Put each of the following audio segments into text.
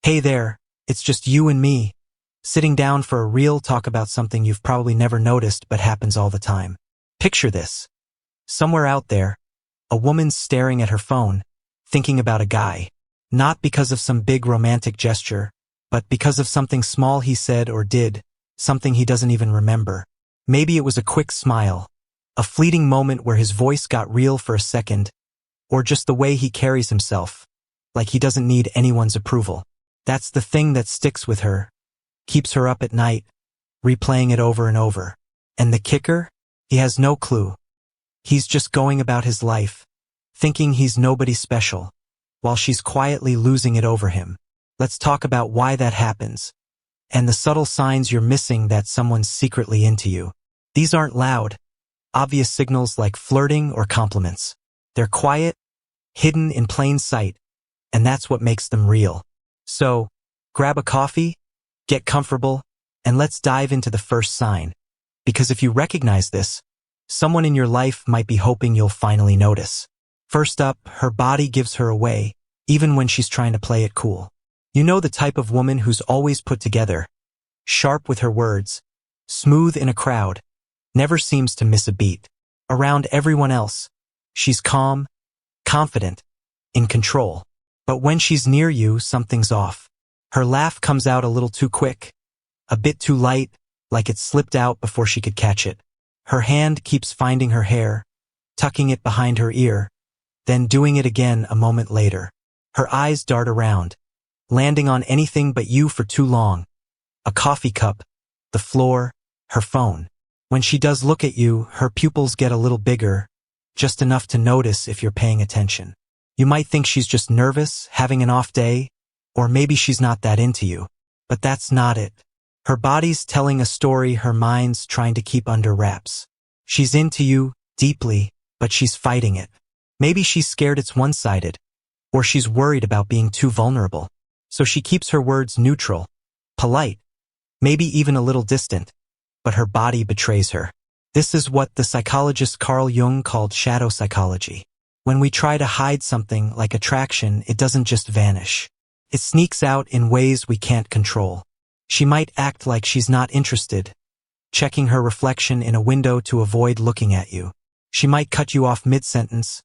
Hey there, it's just you and me, sitting down for a real talk about something you've probably never noticed but happens all the time. Picture this. Somewhere out there, a woman's staring at her phone, thinking about a guy. Not because of some big romantic gesture, but because of something small he said or did, something he doesn't even remember. Maybe it was a quick smile, a fleeting moment where his voice got real for a second, or just the way he carries himself, like he doesn't need anyone's approval. That's the thing that sticks with her, keeps her up at night, replaying it over and over. And the kicker? He has no clue. He's just going about his life, thinking he's nobody special, while she's quietly losing it over him. Let's talk about why that happens, and the subtle signs you're missing that someone's secretly into you. These aren't loud, obvious signals like flirting or compliments. They're quiet, hidden in plain sight, and that's what makes them real. So, grab a coffee, get comfortable, and let's dive into the first sign. Because if you recognize this, someone in your life might be hoping you'll finally notice. First up, her body gives her away, even when she's trying to play it cool. You know the type of woman who's always put together, sharp with her words, smooth in a crowd, never seems to miss a beat. Around everyone else, she's calm, confident, in control. But when she's near you, something's off. Her laugh comes out a little too quick, a bit too light, like it slipped out before she could catch it. Her hand keeps finding her hair, tucking it behind her ear, then doing it again a moment later. Her eyes dart around, landing on anything but you for too long. A coffee cup, the floor, her phone. When she does look at you, her pupils get a little bigger, just enough to notice if you're paying attention. You might think she's just nervous, having an off day, or maybe she's not that into you. But that's not it. Her body's telling a story her mind's trying to keep under wraps. She's into you, deeply, but she's fighting it. Maybe she's scared it's one-sided, or she's worried about being too vulnerable. So she keeps her words neutral, polite, maybe even a little distant, but her body betrays her. This is what the psychologist Carl Jung called shadow psychology. When we try to hide something like attraction, it doesn't just vanish. It sneaks out in ways we can't control. She might act like she's not interested, checking her reflection in a window to avoid looking at you. She might cut you off mid-sentence,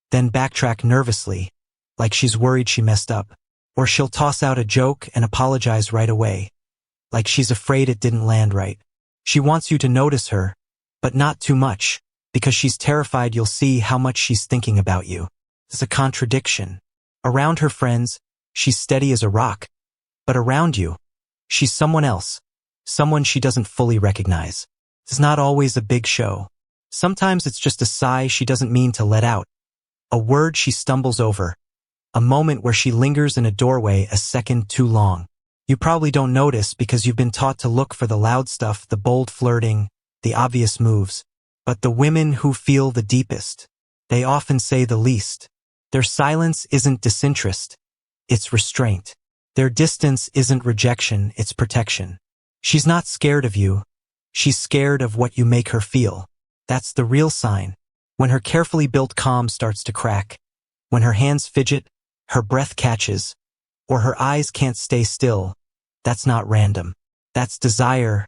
then backtrack nervously, like she's worried she messed up. Or she'll toss out a joke and apologize right away, like she's afraid it didn't land right. She wants you to notice her, but not too much, because she's terrified you'll see how much she's thinking about you. It's a contradiction. Around her friends, she's steady as a rock. But around you, she's someone else, someone she doesn't fully recognize. It's not always a big show. Sometimes it's just a sigh she doesn't mean to let out, a word she stumbles over, a moment where she lingers in a doorway a second too long. You probably don't notice because you've been taught to look for the loud stuff, the bold flirting, the obvious moves. But the women who feel the deepest, they often say the least. Their silence isn't disinterest, it's restraint. Their distance isn't rejection, it's protection. She's not scared of you, she's scared of what you make her feel. That's the real sign. When her carefully built calm starts to crack, when her hands fidget, her breath catches, or her eyes can't stay still, that's not random. That's desire,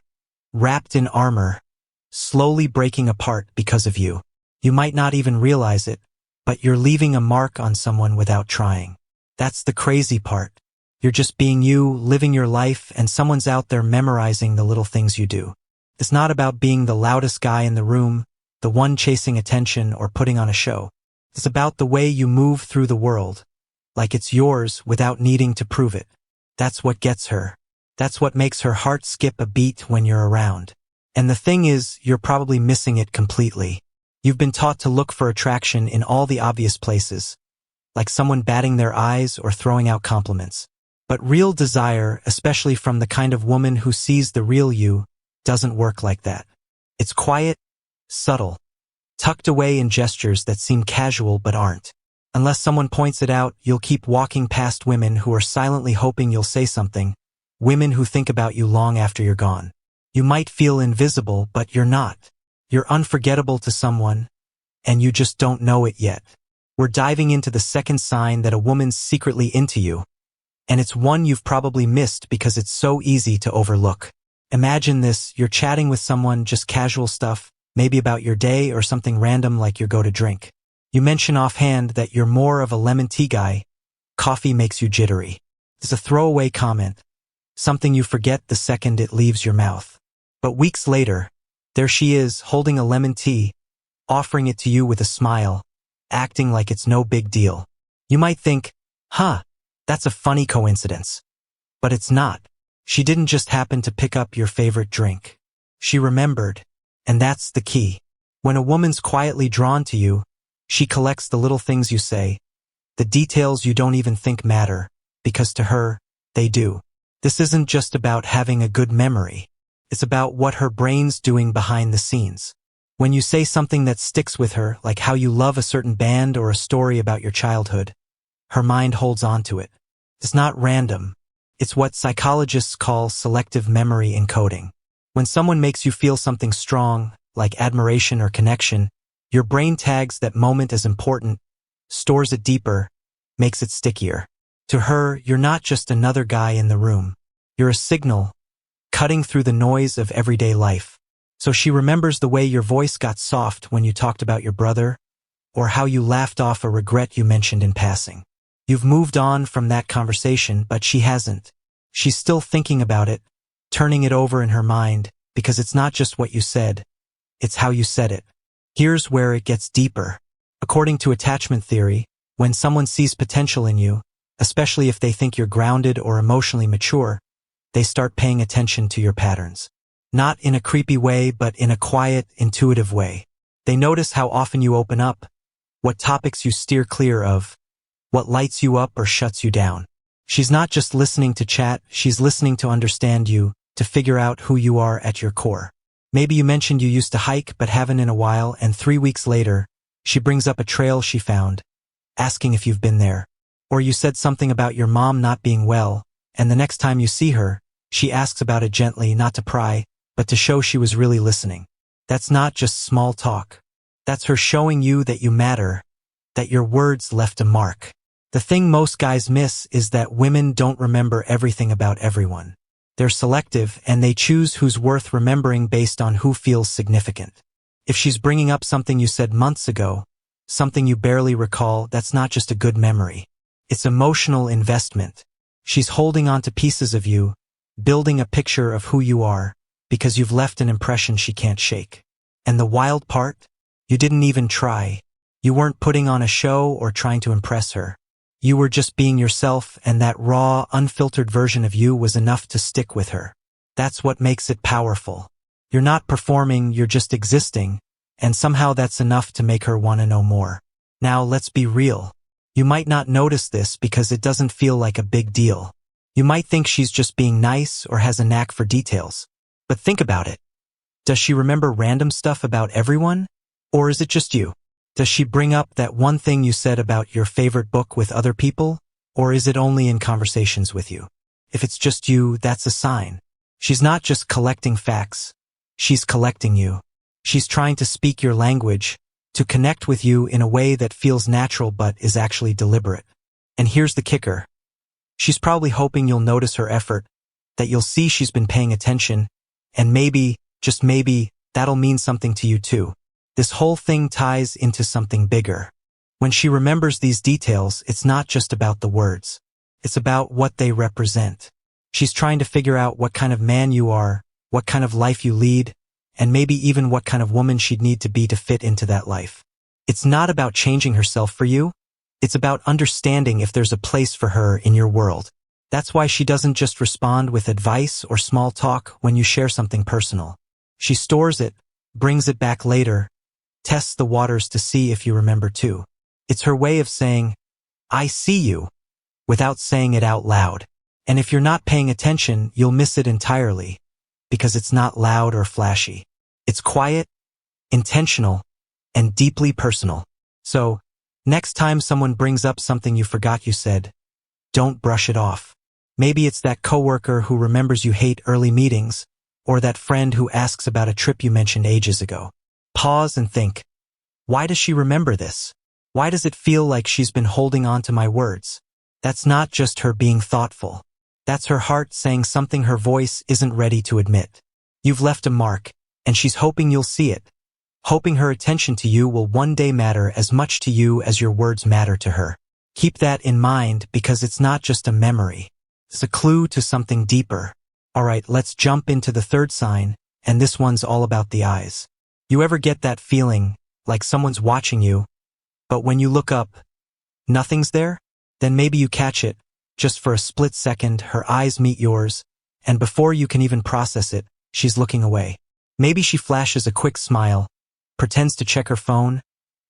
wrapped in armor, slowly breaking apart because of you. You might not even realize it, but you're leaving a mark on someone without trying. That's the crazy part. You're just being you, living your life, and someone's out there memorizing the little things you do. It's not about being the loudest guy in the room, the one chasing attention or putting on a show. It's about the way you move through the world, like it's yours without needing to prove it. That's what gets her. That's what makes her heart skip a beat when you're around. And the thing is, you're probably missing it completely. You've been taught to look for attraction in all the obvious places, like someone batting their eyes or throwing out compliments. But real desire, especially from the kind of woman who sees the real you, doesn't work like that. It's quiet, subtle, tucked away in gestures that seem casual but aren't. Unless someone points it out, you'll keep walking past women who are silently hoping you'll say something, women who think about you long after you're gone. You might feel invisible, but you're not. You're unforgettable to someone, and you just don't know it yet. We're diving into the second sign that a woman's secretly into you, and it's one you've probably missed because it's so easy to overlook. Imagine this, you're chatting with someone, just casual stuff, maybe about your day or something random like your go-to drink. You mention offhand that you're more of a lemon tea guy. Coffee makes you jittery. It's a throwaway comment, something you forget the second it leaves your mouth. But weeks later, there she is, holding a lemon tea, offering it to you with a smile, acting like it's no big deal. You might think, that's a funny coincidence. But it's not. She didn't just happen to pick up your favorite drink. She remembered, and that's the key. When a woman's quietly drawn to you, she collects the little things you say, the details you don't even think matter, because to her, they do. This isn't just about having a good memory. It's about what her brain's doing behind the scenes. When you say something that sticks with her, like how you love a certain band or a story about your childhood, her mind holds on to it. It's not random. It's what psychologists call selective memory encoding. When someone makes you feel something strong, like admiration or connection, your brain tags that moment as important, stores it deeper, makes it stickier. To her, you're not just another guy in the room. You're a signal, cutting through the noise of everyday life. So she remembers the way your voice got soft when you talked about your brother, or how you laughed off a regret you mentioned in passing. You've moved on from that conversation, but she hasn't. She's still thinking about it, turning it over in her mind, because it's not just what you said, it's how you said it. Here's where it gets deeper. According to attachment theory, when someone sees potential in you, especially if they think you're grounded or emotionally mature, they start paying attention to your patterns. Not in a creepy way, but in a quiet, intuitive way. They notice how often you open up, what topics you steer clear of, what lights you up or shuts you down. She's not just listening to chat, she's listening to understand you, to figure out who you are at your core. Maybe you mentioned you used to hike but haven't in a while, and 3 weeks later, she brings up a trail she found, asking if you've been there. Or you said something about your mom not being well, and the next time you see her, she asks about it gently, not to pry, but to show she was really listening. That's not just small talk. That's her showing you that you matter, that your words left a mark. The thing most guys miss is that women don't remember everything about everyone. They're selective, and they choose who's worth remembering based on who feels significant. If she's bringing up something you said months ago, something you barely recall, that's not just a good memory. It's emotional investment. She's holding on to pieces of you, building a picture of who you are, because you've left an impression she can't shake. And the wild part? You didn't even try. You weren't putting on a show or trying to impress her. You were just being yourself, and that raw, unfiltered version of you was enough to stick with her. That's what makes it powerful. You're not performing, you're just existing, and somehow that's enough to make her want to know more. Now, let's be real. You might not notice this because it doesn't feel like a big deal. You might think she's just being nice or has a knack for details. But think about it. Does she remember random stuff about everyone? Or is it just you? Does she bring up that one thing you said about your favorite book with other people? Or is it only in conversations with you? If it's just you, that's a sign. She's not just collecting facts. She's collecting you. She's trying to speak your language, to connect with you in a way that feels natural but is actually deliberate. And here's the kicker. She's probably hoping you'll notice her effort, that you'll see she's been paying attention, and maybe, just maybe, that'll mean something to you too. This whole thing ties into something bigger. When she remembers these details, it's not just about the words. It's about what they represent. She's trying to figure out what kind of man you are, what kind of life you lead, and maybe even what kind of woman she'd need to be to fit into that life. It's not about changing herself for you. It's about understanding if there's a place for her in your world. That's why she doesn't just respond with advice or small talk when you share something personal. She stores it, brings it back later, tests the waters to see if you remember too. It's her way of saying, I see you, without saying it out loud. And if you're not paying attention, you'll miss it entirely, because it's not loud or flashy. It's quiet, intentional, and deeply personal. So, next time someone brings up something you forgot you said, don't brush it off. Maybe it's that coworker who remembers you hate early meetings, or that friend who asks about a trip you mentioned ages ago. Pause and think, why does she remember this? Why does it feel like she's been holding on to my words? That's not just her being thoughtful. That's her heart saying something her voice isn't ready to admit. You've left a mark, and she's hoping you'll see it. Hoping her attention to you will one day matter as much to you as your words matter to her. Keep that in mind because it's not just a memory. It's a clue to something deeper. Alright, let's jump into the third sign, and this one's all about the eyes. You ever get that feeling, like someone's watching you, but when you look up, nothing's there? Then maybe you catch it. Just for a split second, her eyes meet yours, and before you can even process it, she's looking away. Maybe she flashes a quick smile, pretends to check her phone,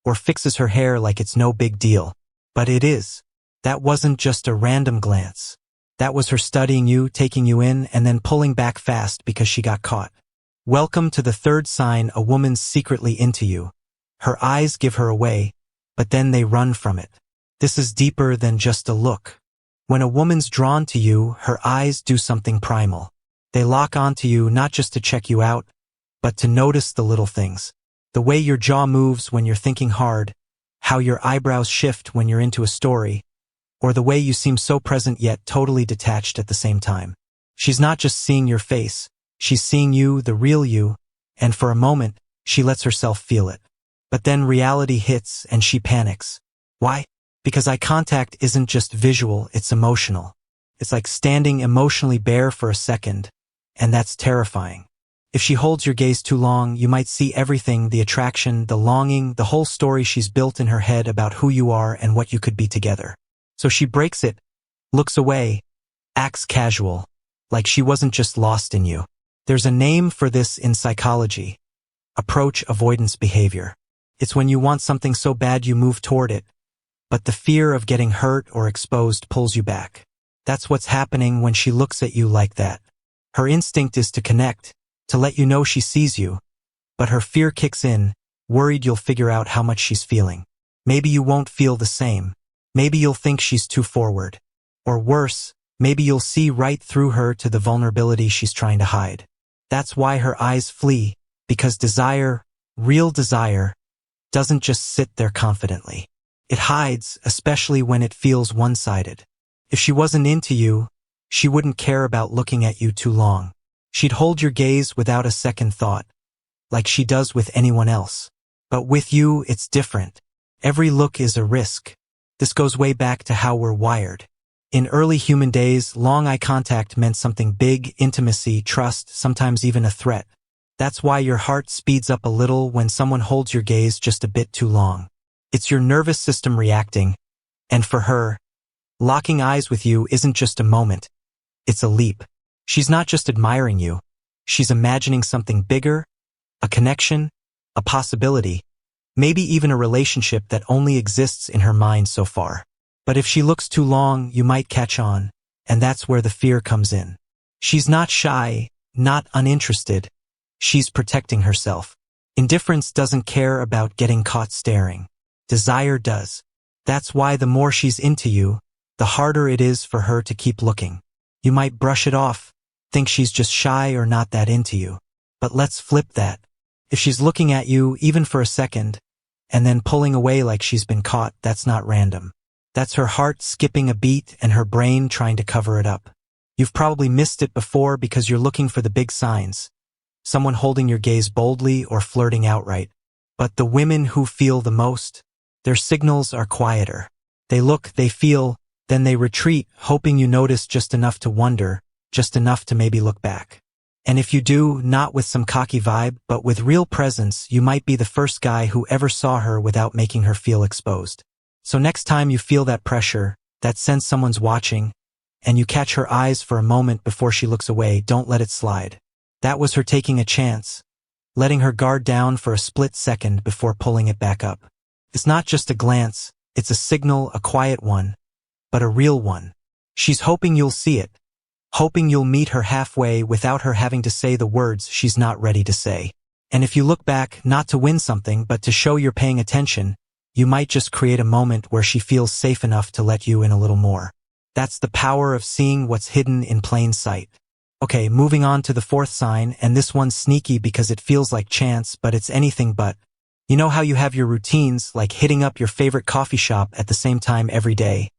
or fixes her hair like it's no big deal. But it is. That wasn't just a random glance. That was her studying you, taking you in, and then pulling back fast because she got caught. Welcome to the third sign a woman's secretly into you. Her eyes give her away, but then they run from it. This is deeper than just a look. When a woman's drawn to you, her eyes do something primal. They lock onto you not just to check you out, but to notice the little things. The way your jaw moves when you're thinking hard, how your eyebrows shift when you're into a story, or the way you seem so present yet totally detached at the same time. She's not just seeing your face, she's seeing you, the real you, and for a moment, she lets herself feel it. But then reality hits and she panics. Why? Because eye contact isn't just visual, it's emotional. It's like standing emotionally bare for a second, and that's terrifying. If she holds your gaze too long, you might see everything, the attraction, the longing, the whole story she's built in her head about who you are and what you could be together. So she breaks it, looks away, acts casual, like she wasn't just lost in you. There's a name for this in psychology. Approach avoidance behavior. It's when you want something so bad you move toward it, but the fear of getting hurt or exposed pulls you back. That's what's happening when she looks at you like that. Her instinct is to connect, to let you know she sees you, but her fear kicks in, worried you'll figure out how much she's feeling. Maybe you won't feel the same. Maybe you'll think she's too forward. Or worse, maybe you'll see right through her to the vulnerability she's trying to hide. That's why her eyes flee, because desire, real desire, doesn't just sit there confidently. It hides, especially when it feels one-sided. If she wasn't into you, she wouldn't care about looking at you too long. She'd hold your gaze without a second thought, like she does with anyone else. But with you, it's different. Every look is a risk. This goes way back to how we're wired. In early human days, long eye contact meant something big, intimacy, trust, sometimes even a threat. That's why your heart speeds up a little when someone holds your gaze just a bit too long. It's your nervous system reacting, and for her, locking eyes with you isn't just a moment, it's a leap. She's not just admiring you, she's imagining something bigger, a connection, a possibility, maybe even a relationship that only exists in her mind so far. But if she looks too long, you might catch on, and that's where the fear comes in. She's not shy, not uninterested, she's protecting herself. Indifference doesn't care about getting caught staring. Desire does. That's why the more she's into you, the harder it is for her to keep looking. You might brush it off, think she's just shy or not that into you. But let's flip that. If she's looking at you, even for a second, and then pulling away like she's been caught, that's not random. That's her heart skipping a beat and her brain trying to cover it up. You've probably missed it before because you're looking for the big signs. Someone holding your gaze boldly or flirting outright. But the women who feel the most, their signals are quieter. They look, they feel, then they retreat, hoping you notice just enough to wonder, just enough to maybe look back. And if you do, not with some cocky vibe, but with real presence, you might be the first guy who ever saw her without making her feel exposed. So next time you feel that pressure, that sense someone's watching, and you catch her eyes for a moment before she looks away, don't let it slide. That was her taking a chance, letting her guard down for a split second before pulling it back up. It's not just a glance, it's a signal, a quiet one, but a real one. She's hoping you'll see it, hoping you'll meet her halfway without her having to say the words she's not ready to say. And if you look back, not to win something, but to show you're paying attention, you might just create a moment where she feels safe enough to let you in a little more. That's the power of seeing what's hidden in plain sight. Okay, moving on to the fourth sign, and this one's sneaky because it feels like chance, but it's anything but. You know how you have your routines, like hitting up your favorite coffee shop at the same time every day?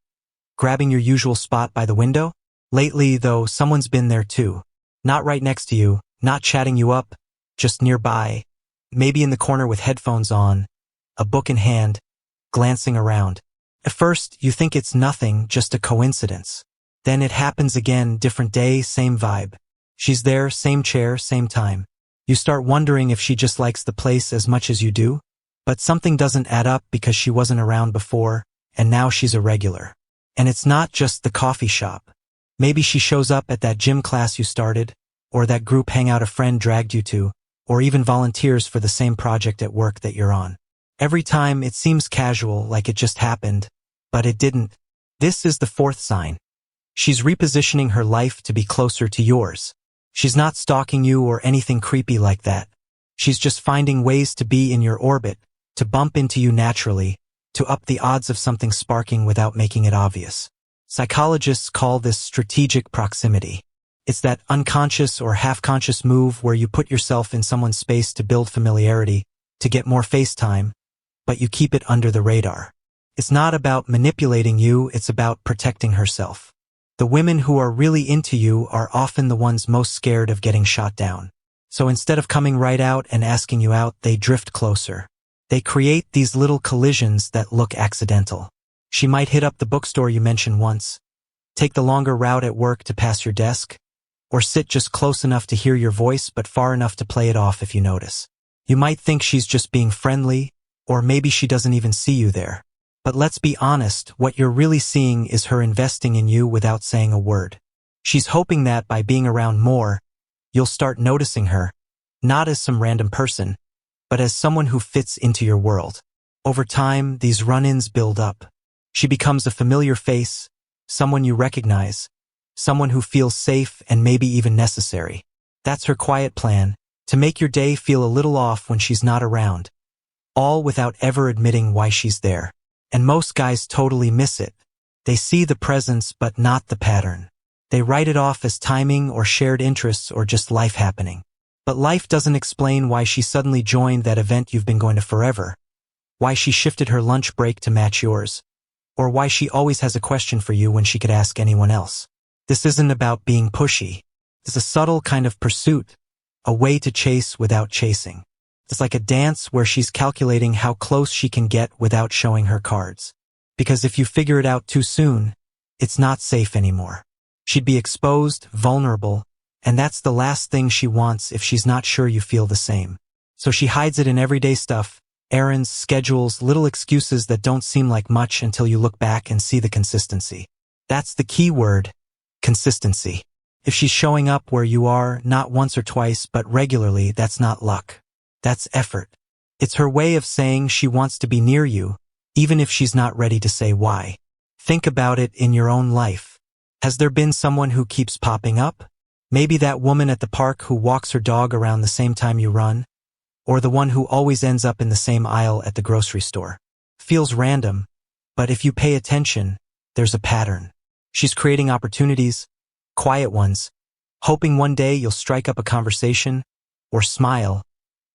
Grabbing your usual spot by the window? Lately, though, someone's been there too. Not right next to you, not chatting you up, just nearby, maybe in the corner with headphones on, a book in hand, glancing around. At first, you think it's nothing, just a coincidence. Then it happens again, different day, same vibe. She's there, same chair, same time. You start wondering if she just likes the place as much as you do. But something doesn't add up because she wasn't around before, and now she's a regular. And it's not just the coffee shop. Maybe she shows up at that gym class you started, or that group hangout a friend dragged you to, or even volunteers for the same project at work that you're on. Every time it seems casual, like it just happened, but it didn't. This is the fourth sign. She's repositioning her life to be closer to yours. She's not stalking you or anything creepy like that. She's just finding ways to be in your orbit, to bump into you naturally, to up the odds of something sparking without making it obvious. Psychologists call this strategic proximity. It's that unconscious or half-conscious move where you put yourself in someone's space to build familiarity, to get more face time, but you keep it under the radar. It's not about manipulating you, it's about protecting herself. The women who are really into you are often the ones most scared of getting shot down. So instead of coming right out and asking you out, they drift closer. They create these little collisions that look accidental. She might hit up the bookstore you mentioned once, take the longer route at work to pass your desk, or sit just close enough to hear your voice but far enough to play it off if you notice. You might think she's just being friendly, or maybe she doesn't even see you there. But let's be honest, what you're really seeing is her investing in you without saying a word. She's hoping that by being around more, you'll start noticing her, not as some random person, but as someone who fits into your world. Over time, these run-ins build up. She becomes a familiar face, someone you recognize, someone who feels safe and maybe even necessary. That's her quiet plan, to make your day feel a little off when she's not around, all without ever admitting why she's there. And most guys totally miss it. They see the presence but not the pattern. They write it off as timing or shared interests or just life happening. But life doesn't explain why she suddenly joined that event you've been going to forever, why she shifted her lunch break to match yours, or why she always has a question for you when she could ask anyone else. This isn't about being pushy. It's a subtle kind of pursuit, a way to chase without chasing. It's like a dance where she's calculating how close she can get without showing her cards. Because if you figure it out too soon, it's not safe anymore. She'd be exposed, vulnerable, and that's the last thing she wants if she's not sure you feel the same. So she hides it in everyday stuff, errands, schedules, little excuses that don't seem like much until you look back and see the consistency. That's the key word, consistency. If she's showing up where you are, not once or twice, but regularly, that's not luck. That's effort. It's her way of saying she wants to be near you, even if she's not ready to say why. Think about it in your own life. Has there been someone who keeps popping up? Maybe that woman at the park who walks her dog around the same time you run? Or the one who always ends up in the same aisle at the grocery store? Feels random, but if you pay attention, there's a pattern. She's creating opportunities, quiet ones, hoping one day you'll strike up a conversation, or smile,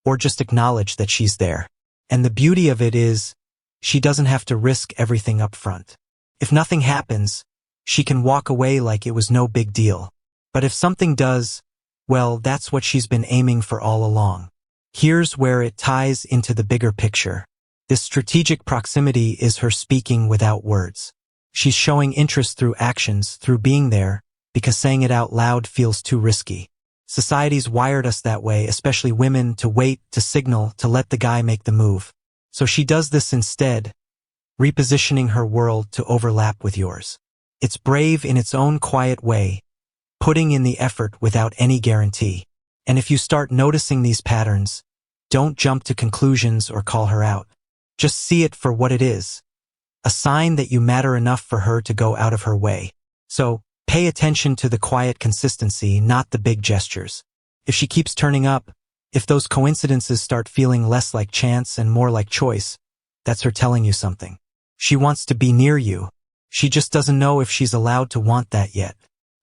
or just acknowledge that she's there. And the beauty of it is, she doesn't have to risk everything up front. If nothing happens, she can walk away like it was no big deal. But if something does, well, that's what she's been aiming for all along. Here's where it ties into the bigger picture. This strategic proximity is her speaking without words. She's showing interest through actions, through being there, because saying it out loud feels too risky. Society's wired us that way, especially women, to wait, to signal, to let the guy make the move. So she does this instead, repositioning her world to overlap with yours. It's brave in its own quiet way, putting in the effort without any guarantee. And if you start noticing these patterns, don't jump to conclusions or call her out. Just see it for what it is. A sign that you matter enough for her to go out of her way. So, pay attention to the quiet consistency, not the big gestures. If she keeps turning up, if those coincidences start feeling less like chance and more like choice, that's her telling you something. She wants to be near you. She just doesn't know if she's allowed to want that yet.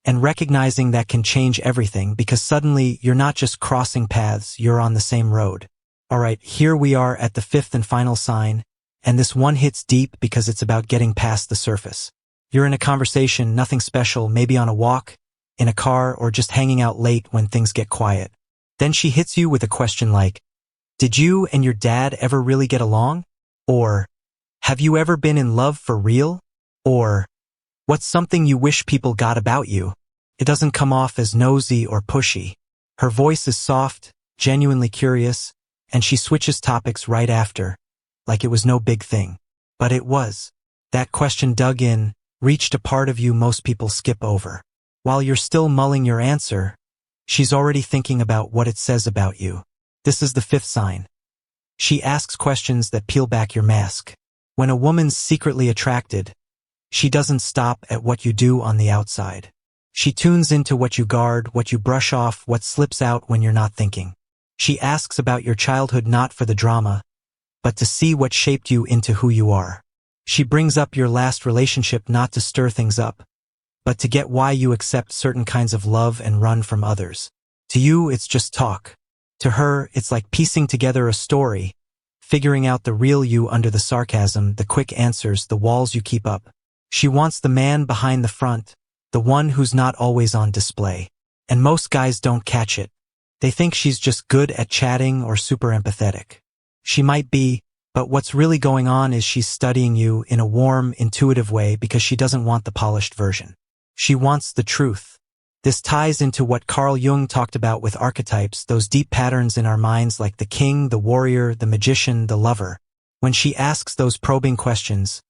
And recognizing that can change everything, because suddenly you're not just crossing paths, you're on the same road. Alright, here we are at the fifth and final sign, and this one hits deep because it's about getting past the surface. You're in a conversation, nothing special, maybe on a walk, in a car, or just hanging out late when things get quiet. Then she hits you with a question like, "Did you and your dad ever really get along?" Or, "Have you ever been in love for real?" Or, "What's something you wish people got about you?" It doesn't come off as nosy or pushy. Her voice is soft, genuinely curious, and she switches topics right after, like it was no big thing. But it was. That question dug in, reached a part of you most people skip over. While you're still mulling your answer, she's already thinking about what it says about you. This is the fifth sign. She asks questions that peel back your mask. When a woman's secretly attracted, she doesn't stop at what you do on the outside. She tunes into what you guard, what you brush off, what slips out when you're not thinking. She asks about your childhood not for the drama, but to see what shaped you into who you are. She brings up your last relationship not to stir things up, but to get why you accept certain kinds of love and run from others. To you, it's just talk. To her, it's like piecing together a story, figuring out the real you under the sarcasm, the quick answers, the walls you keep up. She wants the man behind the front, the one who's not always on display. And most guys don't catch it. They think she's just good at chatting or super empathetic. She might be, but what's really going on is she's studying you in a warm, intuitive way because she doesn't want the polished version. She wants the truth. This ties into what Carl Jung talked about with archetypes, those deep patterns in our minds like the king, the warrior, the magician, the lover. When she asks those probing questions,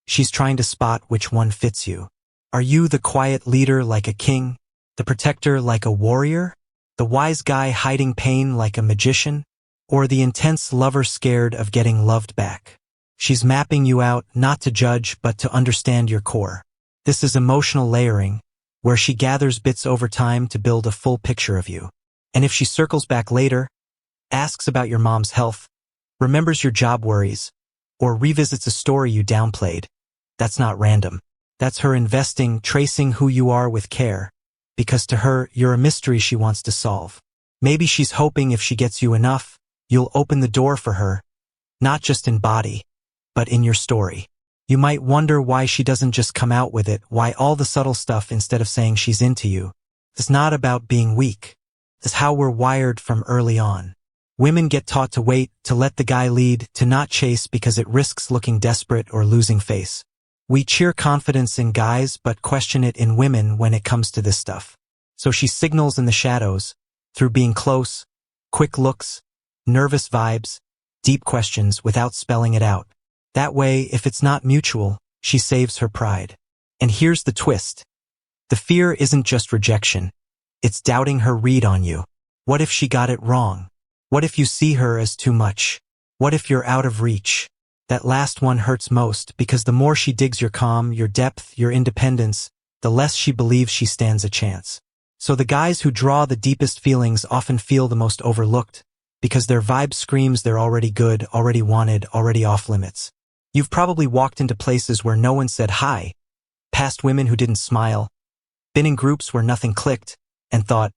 she's trying to spot which one fits you. Are you the quiet leader like a king? The protector like a warrior? The wise guy hiding pain like a magician? Or the intense lover scared of getting loved back? She's mapping you out, not to judge, but to understand your core. This is emotional layering, where she gathers bits over time to build a full picture of you. And if she circles back later, asks about your mom's health, remembers your job worries, or revisits a story you downplayed, that's not random. That's her investing, tracing who you are with care, because to her, you're a mystery she wants to solve. Maybe she's hoping if she gets you enough, you'll open the door for her, not just in body, but in your story. You might wonder why she doesn't just come out with it, why all the subtle stuff instead of saying she's into you. It's not about being weak. It's how we're wired from early on. Women get taught to wait, to let the guy lead, to not chase because it risks looking desperate or losing face. We cheer confidence in guys but question it in women when it comes to this stuff. So she signals in the shadows, through being close, quick looks, nervous vibes, deep questions without spelling it out. That way, if it's not mutual, she saves her pride. And here's the twist. The fear isn't just rejection. It's doubting her read on you. What if she got it wrong? What if you see her as too much? What if you're out of reach? That last one hurts most because the more she digs your calm, your depth, your independence, the less she believes she stands a chance. So the guys who draw the deepest feelings often feel the most overlooked because their vibe screams they're already good, already wanted, already off limits. You've probably walked into places where no one said hi, passed women who didn't smile, been in groups where nothing clicked, and thought,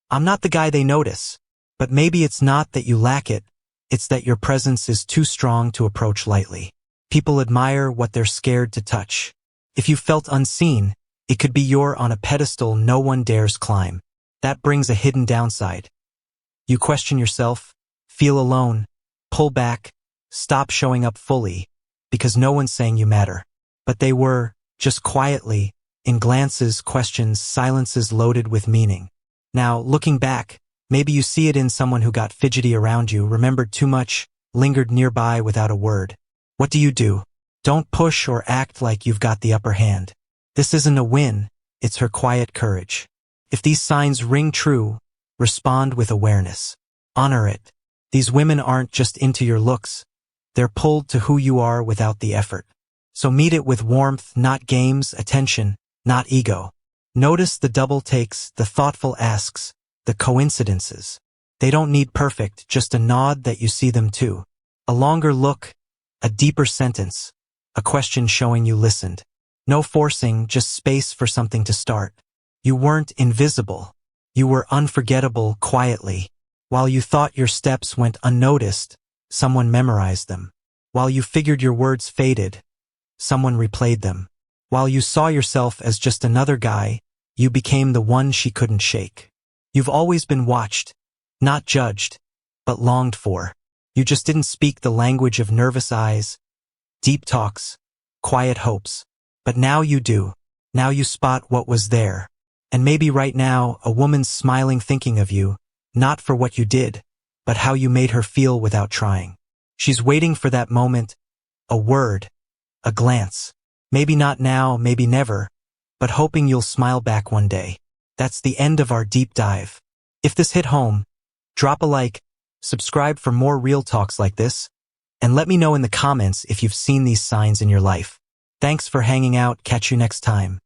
I'm not the guy they notice. But maybe it's not that you lack it, it's that your presence is too strong to approach lightly. People admire what they're scared to touch. If you felt unseen, it could be you're on a pedestal no one dares climb. That brings a hidden downside. You question yourself, feel alone, pull back, stop showing up fully, because no one's saying you matter. But they were, just quietly, in glances, questions, silences loaded with meaning. Now, looking back, maybe you see it in someone who got fidgety around you, remembered too much, lingered nearby without a word. What do? Don't push or act like you've got the upper hand. This isn't a win, it's her quiet courage. If these signs ring true, respond with awareness. Honor it. These women aren't just into your looks. They're pulled to who you are without the effort. So meet it with warmth, not games, attention, not ego. Notice the double takes, the thoughtful asks, the coincidences. They don't need perfect, just a nod that you see them too. A longer look, a deeper sentence, a question showing you listened. No forcing, just space for something to start. You weren't invisible. You were unforgettable quietly. While you thought your steps went unnoticed, someone memorized them. While you figured your words faded, someone replayed them. While you saw yourself as just another guy, you became the one she couldn't shake. You've always been watched, not judged, but longed for. You just didn't speak the language of nervous eyes, deep talks, quiet hopes. But now you do. Now you spot what was there. And maybe right now, a woman's smiling thinking of you, not for what you did, but how you made her feel without trying. She's waiting for that moment, a word, a glance. Maybe not now, maybe never, but hoping you'll smile back one day. That's the end of our deep dive. If this hit home, drop a like, subscribe for more real talks like this, and let me know in the comments if you've seen these signs in your life. Thanks for hanging out. Catch you next time.